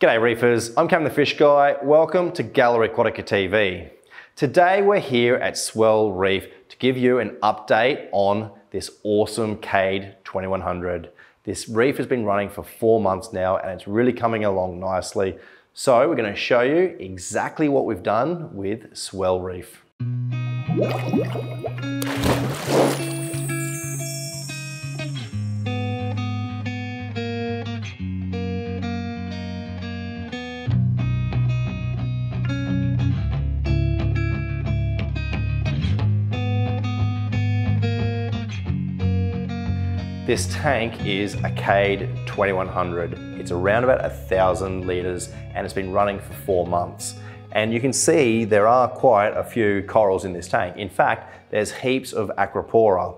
G'day reefers, I'm Cam the Fish Guy. Welcome to Gallery Aquatica TV. Today we're here at Swell Reef to give you an update on this awesome Cade 2100. This reef has been running for 4 months now and it's really coming along nicely. So we're going to show you exactly what we've done with Swell Reef. This tank is a Cade 2100. It's around about 1,000 litres and it's been running for 4 months. And you can see there are quite a few corals in this tank. In fact, there's heaps of Aquatica.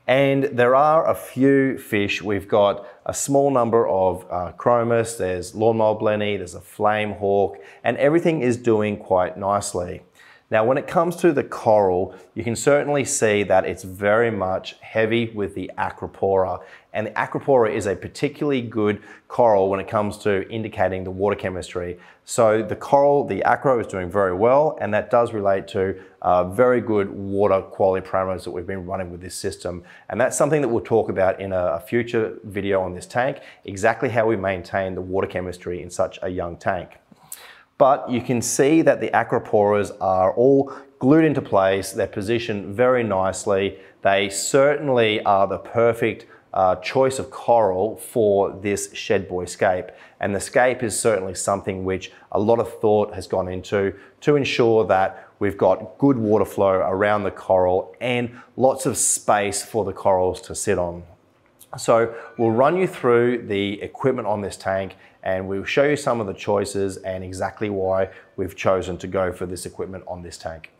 And there are a few fish. We've got a small number of chromis, there's lawnmower blenny, there's a flame hawk, and everything is doing quite nicely. Now, when it comes to the coral, you can certainly see that it's very much heavy with the Aquatica. And the Aquatica is a particularly good coral when it comes to indicating the water chemistry. So the coral, the Aqua is doing very well, and that does relate to very good water quality parameters that we've been running with this system. And that's something that we'll talk about in a future video on this tank, exactly how we maintain the water chemistry in such a young tank. But you can see that the Aquatica's are all glued into place. They're positioned very nicely. They certainly are the perfect choice of coral for this shed buoy scape. And the scape is certainly something which a lot of thought has gone into to ensure that we've got good water flow around the coral and lots of space for the corals to sit on. So we'll run you through the equipment on this tank and we'll show you some of the choices and exactly why we've chosen to go for this equipment on this tank.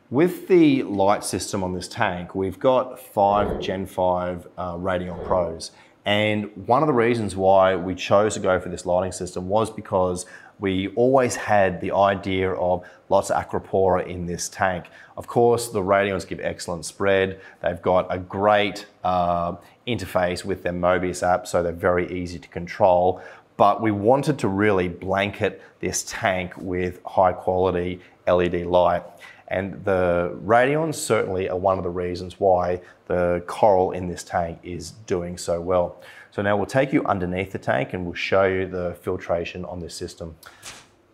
With the light system on this tank, we've got 5 Gen 5 Radion Pros. And one of the reasons why we chose to go for this lighting system was because we always had the idea of lots of Aquatica in this tank. Of course, the Radions give excellent spread. They've got a great interface with their Mobius app, so they're very easy to control. But we wanted to really blanket this tank with high quality LED light. And the Radions certainly are one of the reasons why the coral in this tank is doing so well. So now we'll take you underneath the tank and we'll show you the filtration on this system.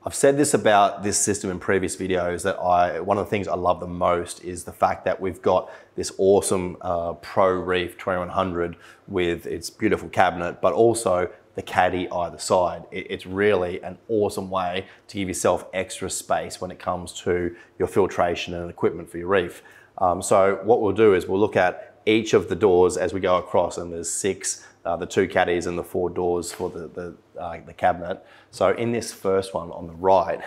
I've said this about this system in previous videos that one of the things I love the most is the fact that we've got this awesome Pro Reef 2100 with its beautiful cabinet, but also the caddy either side. It's really an awesome way to give yourself extra space when it comes to your filtration and equipment for your reef. So what we'll do is we'll look at each of the doors as we go across, and there's 6, the 2 caddies and the 4 doors for the cabinet. So in this first one on the right,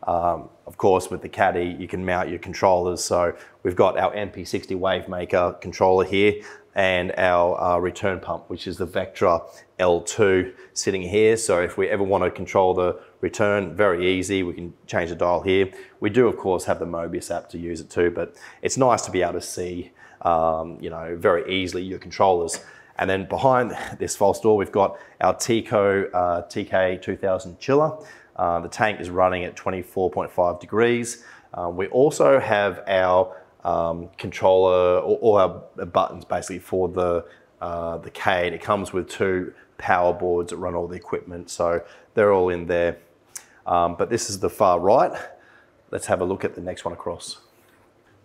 of course with the caddy you can mount your controllers. So we've got our MP60 Wavemaker controller here and our return pump, which is the Vectra L2 sitting here. So if we ever want to control the return, very easy, we can change the dial here. We do of course have the Mobius app to use it too, but it's nice to be able to see you know, very easily your controllers. And then behind this false door, we've got our Tico TK2000 chiller. The tank is running at 24.5 degrees. We also have our controller, all our buttons basically for the Cade. It comes with 2 power boards that run all the equipment, so they're all in there. But this is the far right. Let's have a look at the next one across.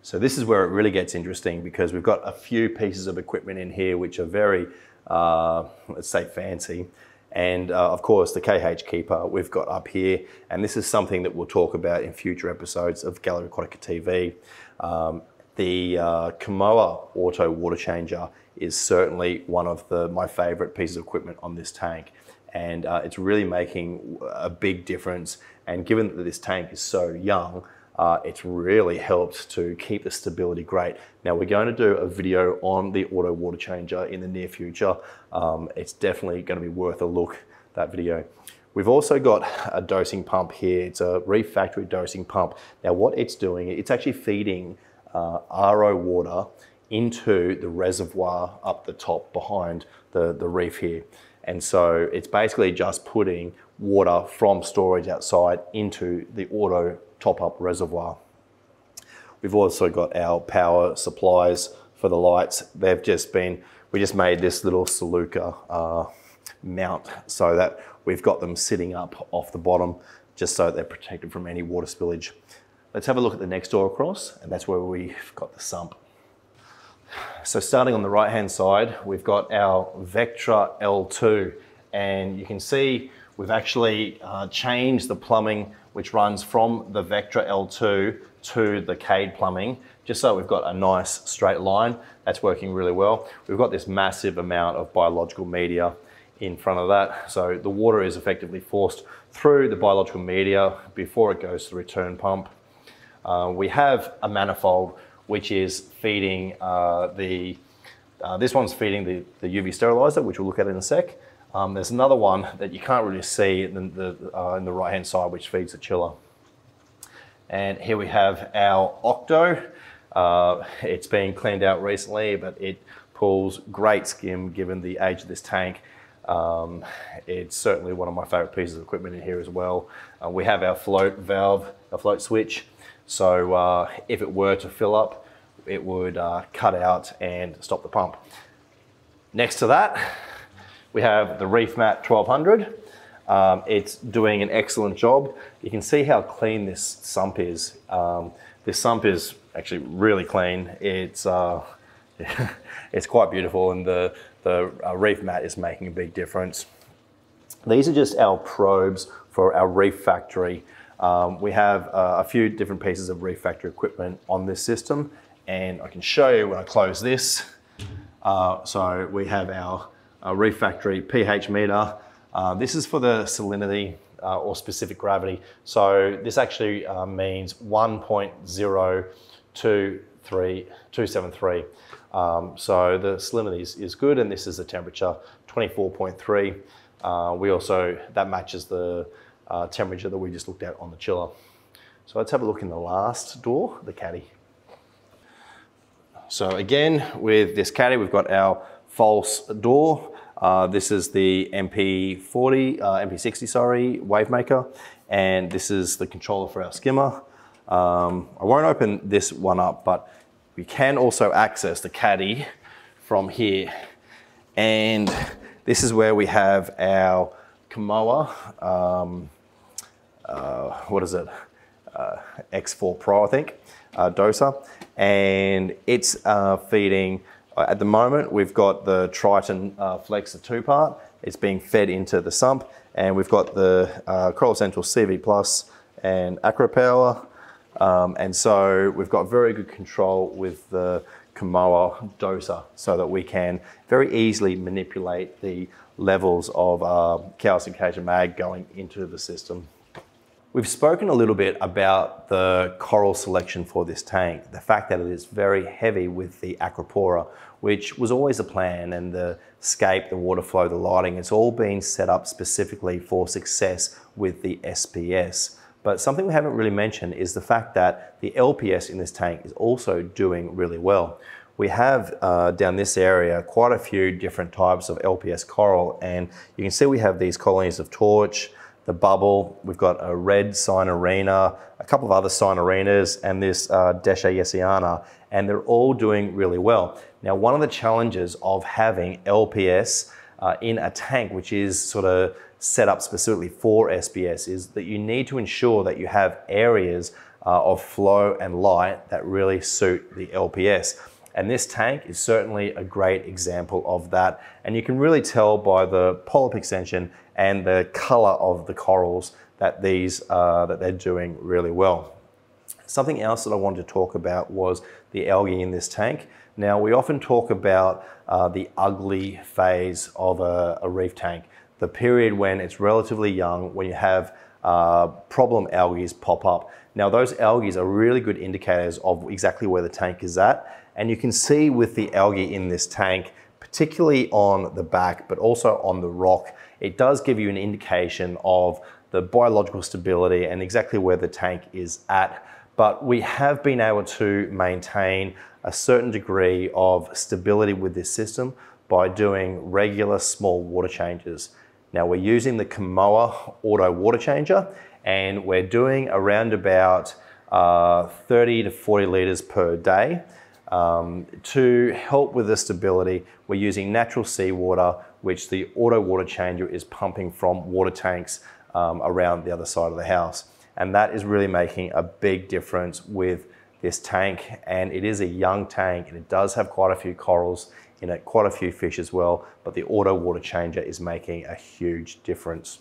So this is where it really gets interesting because we've got a few pieces of equipment in here which are very, let's say, fancy. And of course the KH Keeper we've got up here, and this is something that we'll talk about in future episodes of Gallery Aquatica TV. The Kamoa Auto Water Changer is certainly one of my favourite pieces of equipment on this tank, and it's really making a big difference. And given that this tank is so young, it's really helped to keep the stability great. Now we're going to do a video on the auto water changer in the near future. It's definitely going to be worth a look, that video. We've also got a dosing pump here. It's a Reef Factory dosing pump. Now what it's doing, it's actually feeding RO water into the reservoir up the top behind the reef here. And so it's basically just putting water from storage outside into the auto top-up reservoir. We've also got our power supplies for the lights. They've just been, we just made this little Saluka mount so that we've got them sitting up off the bottom just so they're protected from any water spillage. Let's have a look at the next door across, and that's where we've got the sump. So starting on the right hand side, we've got our Vectra L2, and you can see we've actually changed the plumbing which runs from the Vectra L2 to the Cade plumbing, just so we've got a nice straight line. That's working really well. We've got this massive amount of biological media in front of that, so the water is effectively forced through the biological media before it goes to the return pump. We have a manifold which is feeding this one's feeding the UV sterilizer, which we'll look at in a sec. There's another one that you can't really see in the right hand side, which feeds the chiller. And here we have our Octo. It's been cleaned out recently, but it pulls great skim given the age of this tank. It's certainly one of my favorite pieces of equipment in here as well. We have our float valve, a float switch. So if it were to fill up, it would cut out and stop the pump. Next to that, we have the Reef Mat 1200. It's doing an excellent job. You can see how clean this sump is. This sump is actually really clean. It's it's quite beautiful, and the Reef Mat is making a big difference. These are just our probes for our Reef Factory. We have a few different pieces of Reef Factory equipment on this system, and I can show you when I close this. So we have our Reef Factory pH meter. This is for the salinity or specific gravity. So this actually means 1.0273. So the salinity is good, and this is the temperature, 24.3. We also, that matches the temperature that we just looked at on the chiller. So let's have a look in the last door, the caddy. So again, with this caddy, we've got our false door. This is the MP60, sorry, wave maker, and this is the controller for our skimmer. I won't open this one up, but we can also access the caddy from here. And this is where we have our Kamoa, what is it? X4 Pro, I think, doser. And it's feeding, at the moment, we've got the Triton Flex, the 2-part. It's being fed into the sump, and we've got the Coral Essential CV Plus and Acro Power. And so we've got very good control with the Kamoa doser so that we can very easily manipulate the levels of calcium mag going into the system. We've spoken a little bit about the coral selection for this tank, the fact that it is very heavy with the Acropora, which was always a plan, and the scape, the water flow, the lighting, it's all been set up specifically for success with the SPS. But something we haven't really mentioned is the fact that the LPS in this tank is also doing really well. We have down this area quite a few different types of LPS coral, and you can see we have these colonies of torch, the bubble, we've got a red Sinarina, a couple of other Sinarinas, and this Desha Yesiana, and they're all doing really well. Now, one of the challenges of having LPS in a tank which is sort of set up specifically for SPS is that you need to ensure that you have areas of flow and light that really suit the LPS. And this tank is certainly a great example of that. And you can really tell by the polyp extension and the color of the corals that that they're doing really well. Something else that I wanted to talk about was the algae in this tank. Now, we often talk about the ugly phase of a reef tank, the period when it's relatively young, when you have problem algae pop up. Now, those algae are really good indicators of exactly where the tank is at. And you can see with the algae in this tank, particularly on the back, but also on the rock, it does give you an indication of the biological stability and exactly where the tank is at. But we have been able to maintain a certain degree of stability with this system by doing regular small water changes. Now we're using the Kamoa auto water changer, and we're doing around about 30 to 40 litres per day. To help with the stability, we're using natural seawater, which the auto water changer is pumping from water tanks around the other side of the house. And that is really making a big difference with this tank. And it is a young tank, and it does have quite a few corals in it, quite a few fish as well, but the auto water changer is making a huge difference.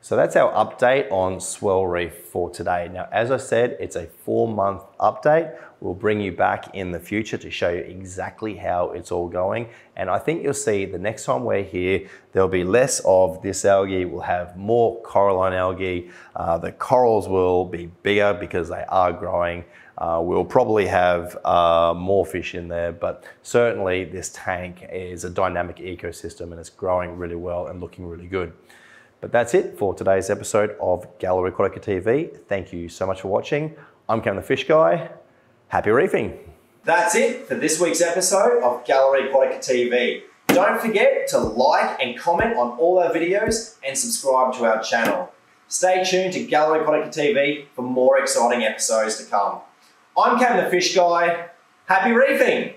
So that's our update on Swell Reef for today. Now, as I said, it's a 4-month update. We'll bring you back in the future to show you exactly how it's all going. And I think you'll see the next time we're here, there'll be less of this algae. We'll have more coralline algae. The corals will be bigger because they are growing. We'll probably have more fish in there, but certainly this tank is a dynamic ecosystem and it's growing really well and looking really good. But that's it for today's episode of Gallery Aquatica TV. Thank you so much for watching. I'm Cam the Fish Guy. Happy reefing. That's it for this week's episode of Gallery Aquatica TV. Don't forget to like and comment on all our videos and subscribe to our channel. Stay tuned to Gallery Aquatica TV for more exciting episodes to come. I'm Cam the Fish Guy. Happy reefing!